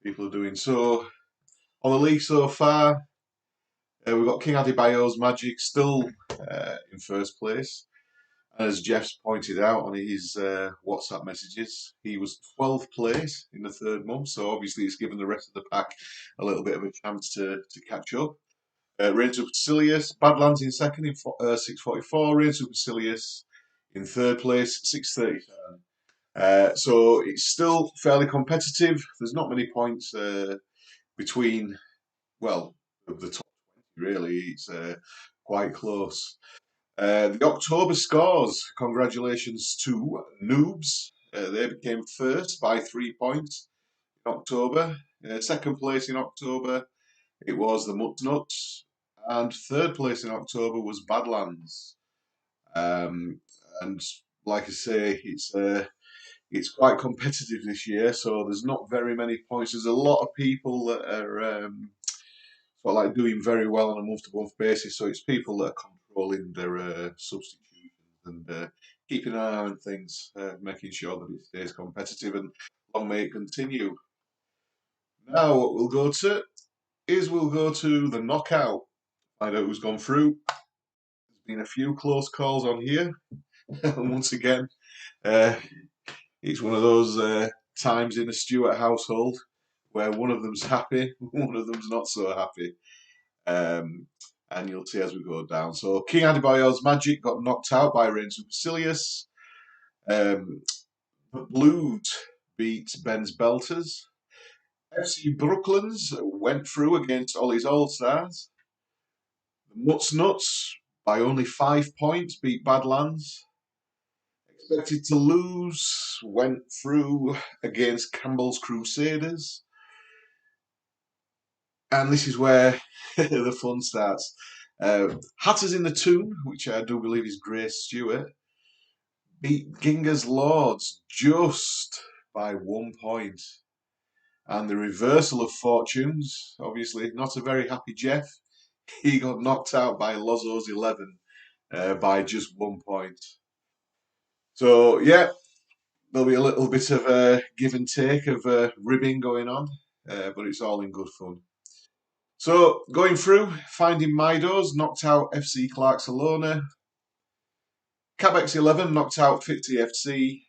people are doing. So on the league so far, we've got King Adebayo's Magic still in first place. And as Jeff's pointed out on his WhatsApp messages, he was 12th place in the third month. So obviously it's given the rest of the pack a little bit of a chance to catch up. Rain Supercilious, Badlands in second in 644. Rain Supercilious in third place, 637. So it's still fairly competitive. There's not many points between, well, the top 20, really. It's quite close. The October scores. Congratulations to Noobs. They became first by 3 points in October. Second place in October, it was the Mutt Nuts. And third place in October was Badlands. Um, and like I say, it's quite competitive this year, so there's not very many points. There's a lot of people that are sort of like doing very well on a month-to-month basis. So it's people that are controlling their substitutions and keeping an eye on things, making sure that it stays competitive, and long may it continue. Now, what we'll go to is we'll go to the knockout. Find out who's gone through. There's been a few close calls on here. Once again, uh, it's one of those times in the Stewart household where one of them's happy, one of them's not so happy. Um, and you'll see as we go down. So King Adebayo's Magic got knocked out by Rain Supercilious. Um, the Blues beat Ben's Belters. FC Brooklands went through against Ollie's All Stars. The Mutts Nuts, by only 5 points, beat Badlands. Expected to lose, went through against Campbell's Crusaders. And this is where the fun starts. Hatters in the Tomb, which I do believe is Grace Stewart, beat Ginger's Lords just by 1 point. And the reversal of fortunes, obviously not a very happy Jeff. He got knocked out by Lozzo's 11 by just 1 point. So, yeah, there'll be a little bit of a give and take of ribbing going on, but it's all in good fun. So, going through, Finding Midos knocked out FC Clarksalona. Cabex 11 knocked out Fit FC.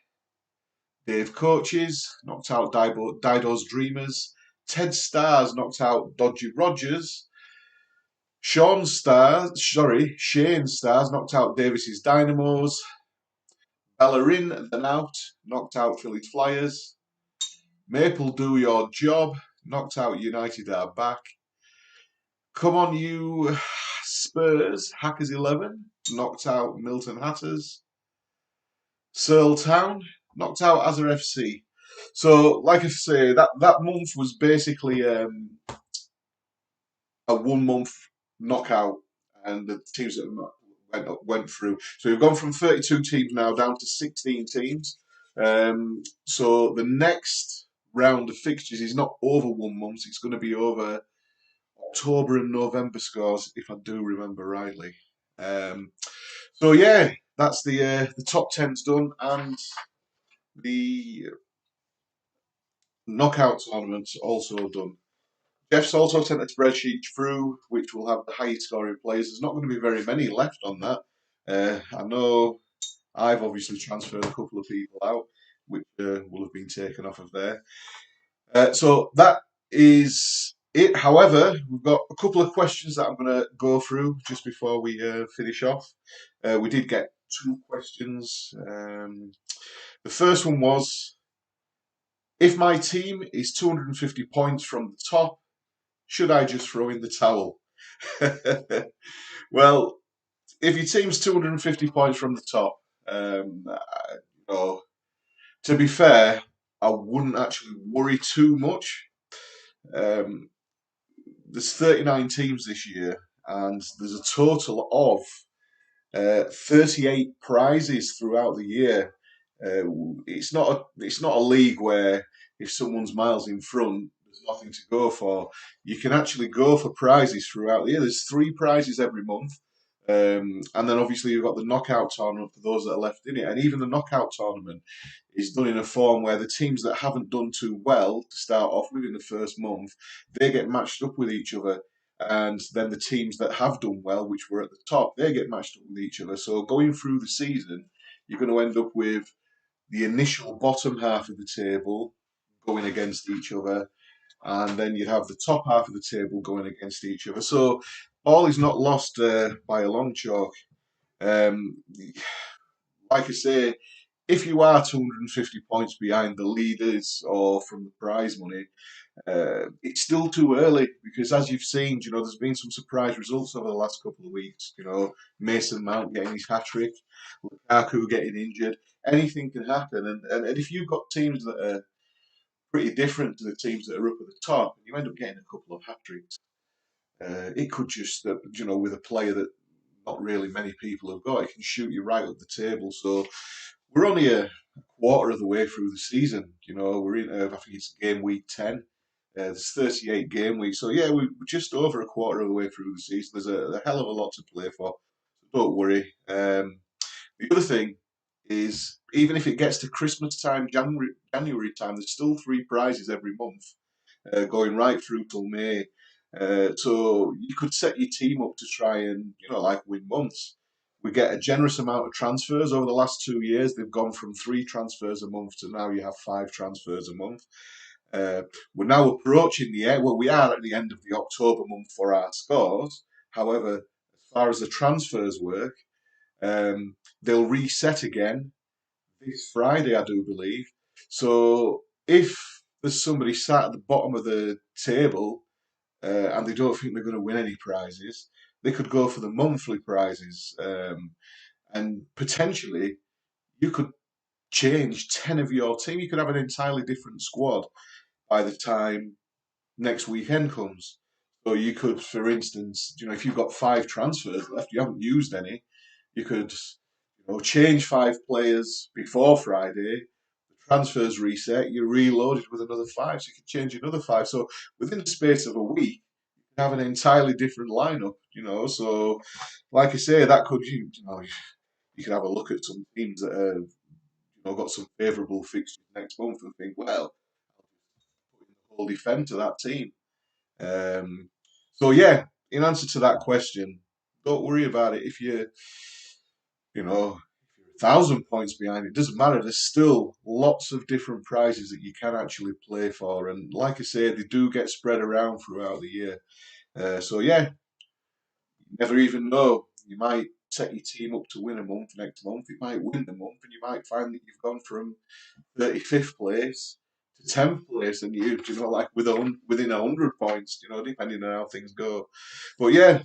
Dave Coaches knocked out Dido's Dreamers. Ted Stars knocked out Dodgy Rogers. Shane Stars knocked out Davis's Dynamos. Bellerin the Nout knocked out Phillies Flyers. Maple Do Your Job knocked out United Are Back. Come On You Spurs, Hackers 11 knocked out Milton Hatters. Searle Town knocked out Azar FC. So, like I say, that month was basically a 1 month knockout, and the teams that went through. So we've gone from 32 teams now down to 16 teams. So the next round of fixtures is not over 1 month; it's going to be over October and November scores, if I do remember rightly. So yeah, that's the top 10's done, and the knockout tournament's also done. Jeff's also sent a spreadsheet through, which will have the highest scoring players. There's not going to be very many left on that. I know I've obviously transferred a couple of people out, which will have been taken off of there. So that is it. However, we've got a couple of questions that I'm going to go through just before we finish off. We did get 2 questions. The first one was, if my team is 250 points from the top, should I just throw in the towel? Well, if your team's 250 points from the top, you know, to be fair, I wouldn't actually worry too much. Um, there's 39 teams this year, and there's a total of 38 prizes throughout the year. It's not a league where if someone's miles in front, there's nothing to go for. You can actually go for prizes throughout the year. There's 3 prizes every month. And then obviously you've got the knockout tournament for those that are left in it. And even the knockout tournament is done in a form where the teams that haven't done too well to start off with in the first month, they get matched up with each other. And then the teams that have done well, which were at the top, they get matched up with each other. So going through the season, you're going to end up with the initial bottom half of the table going against each other, and then you have the top half of the table going against each other. So all is not lost by a long chalk. Um, like I say, if you are 250 points behind the leaders or from the prize money, it's still too early because, as you've seen, there's been some surprise results over the last couple of weeks. Mason Mount getting his hat trick, Lukaku getting injured. Anything can happen, and if you've got teams that are pretty different to the teams that are up at the top, and you end up getting a couple of hat tricks. It could just, with a player that not really many people have got, it can shoot you right up the table. So we're only a quarter of the way through the season. We're in, I think it's game week 10. There's 38 game weeks. So yeah, we're just over a quarter of the way through the season. There's a hell of a lot to play for. So don't worry. The other thing is, even if it gets to Christmas time, January time, there's still three prizes every month, going right through till May. So you could set your team up to try and, like win months. We get a generous amount of transfers over the last 2 years. They've gone from 3 transfers a month to now you have 5 transfers a month. We're now approaching the end. Well, we are at the end of the October month for our scores. However, as far as the transfers work, they'll reset again this Friday, I do believe. So if there's somebody sat at the bottom of the table and they don't think they're going to win any prizes, they could go for the monthly prizes. And potentially you could change 10 of your team. You could have an entirely different squad by the time next weekend comes. So you could, for instance, if you've got 5 transfers left, you haven't used any, you could, change 5 players before Friday. The transfers reset. You're reloaded with another 5, so you can change another 5. So within the space of a week, you have an entirely different lineup. So like I say, that could you can have a look at some teams that have got some favourable fixtures next month and think, well, put in the whole defence to that team. So yeah, in answer to that question, don't worry about it. If you're 1,000 points behind, it doesn't matter. There's still lots of different prizes that you can actually play for, and like I say, they do get spread around throughout the year. So yeah, you never even know. You might set your team up to win a month next month. It might win the month, and you might find that you've gone from 35th place to 10th place, and like within 100 points, depending on how things go. But yeah,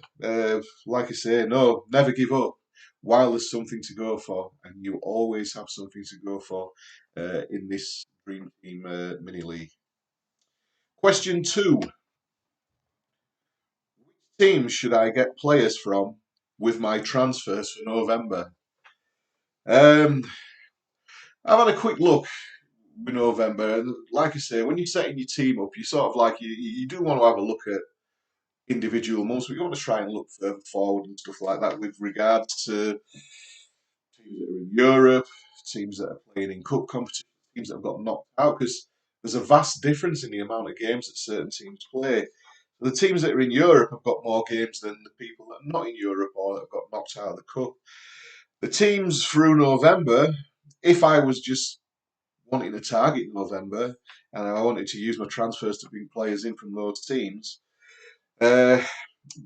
like I say, no, never give up while there's something to go for, and you always have something to go for in this Dream Team mini league. Question 2: which teams should I get players from with my transfers for November? Um, I've had a quick look with November, and like I say, when you're setting your team up, you sort of like you do want to have a look at individual months, but you want to try and look further forward and stuff like that with regards to teams that are in Europe, teams that are playing in cup competitions, teams that have got knocked out, because there's a vast difference in the amount of games that certain teams play. The teams that are in Europe have got more games than the people that are not in Europe or that have got knocked out of the cup. The teams through November, if I was just wanting to target November and I wanted to use my transfers to bring players in from those teams,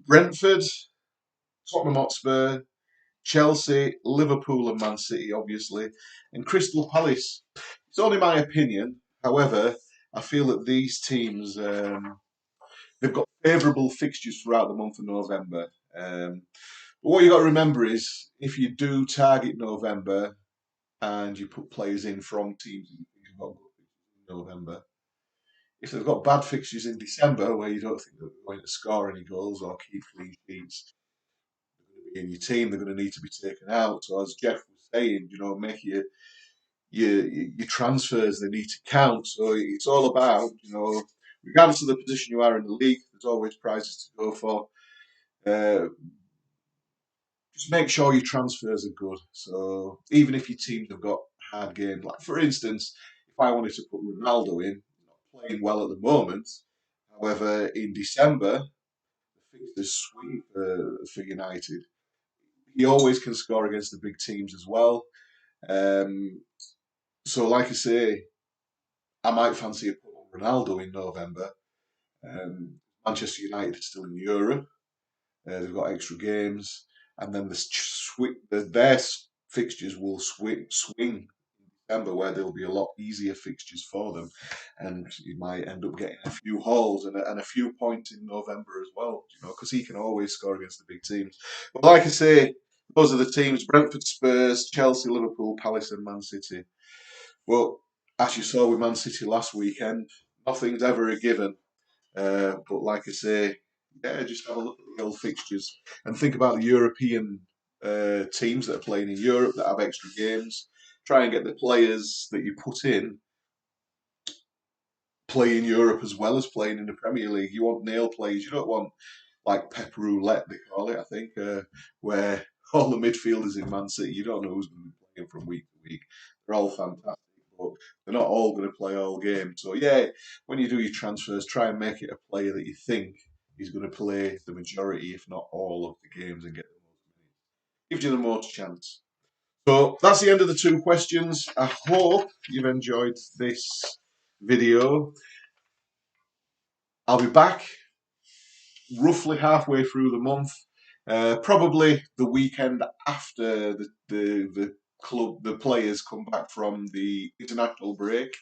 Brentford, Tottenham Hotspur, Chelsea, Liverpool, and Man City, obviously, and Crystal Palace. It's only my opinion. However, I feel that these teams they've got favourable fixtures throughout the month of November. But what you got to remember is, if you do target November and you put players in from teams that you think have got good fixtures in November, if they've got bad fixtures in December where you don't think they're going to score any goals or keep clean sheets, in your team, they're going to need to be taken out. So as Jeff was saying, make your transfers, they need to count. So it's all about, regardless of the position you are in the league, there's always prizes to go for. Uh, just make sure your transfers are good. So even if your teams have got hard games, like for instance, if I wanted to put Ronaldo in, he's not playing well at the moment. However, in December, the fixtures sweet for United. He always can score against the big teams as well. Um, so, like I say, I might fancy a put on Ronaldo in November. Manchester United are still in Europe. They've got extra games, and then their fixtures will swing in December, where there'll be a lot easier fixtures for them, and you might end up getting a few hauls and a few points in November as well. Because he can always score against the big teams. But like I say, those are the teams: Brentford, Spurs, Chelsea, Liverpool, Palace, and Man City. Well, as you saw with Man City last weekend, nothing's ever a given. But like I say, yeah, just have a look at the old fixtures and think about the European teams that are playing in Europe that have extra games. Try and get the players that you put in play in Europe as well as playing in the Premier League. You want nail plays. You don't want like pep roulette, they call it, I think, where all the midfielders in Man City, you don't know who's going to be playing from week to week. They're all fantastic, but they're not all going to play all game. So, yeah, when you do your transfers, try and make it a player that you think is going to play the majority, if not all, of the games and get the most minutes. Gives you the most chance. So, that's the end of the two questions. I hope you've enjoyed this video. I'll be back roughly halfway through the month, probably the weekend after the players come back from the international break,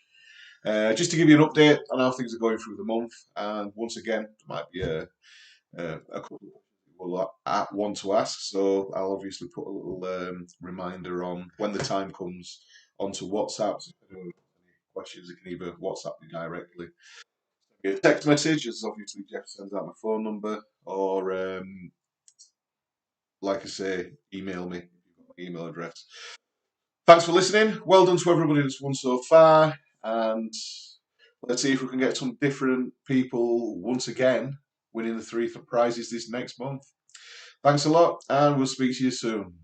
just to give you an update on how things are going through the month. And once again, there might be a couple of people want to ask, so I'll obviously put a little reminder on when the time comes onto WhatsApp. So if anyone has any questions, they can either WhatsApp me directly, a text message, as obviously Jeff sends out my phone number, or like I say, email me if you've got my email address. Thanks for listening. Well done to everybody that's won so far, and let's see if we can get some different people once again winning the three prizes this next month. Thanks a lot, and we'll speak to you soon.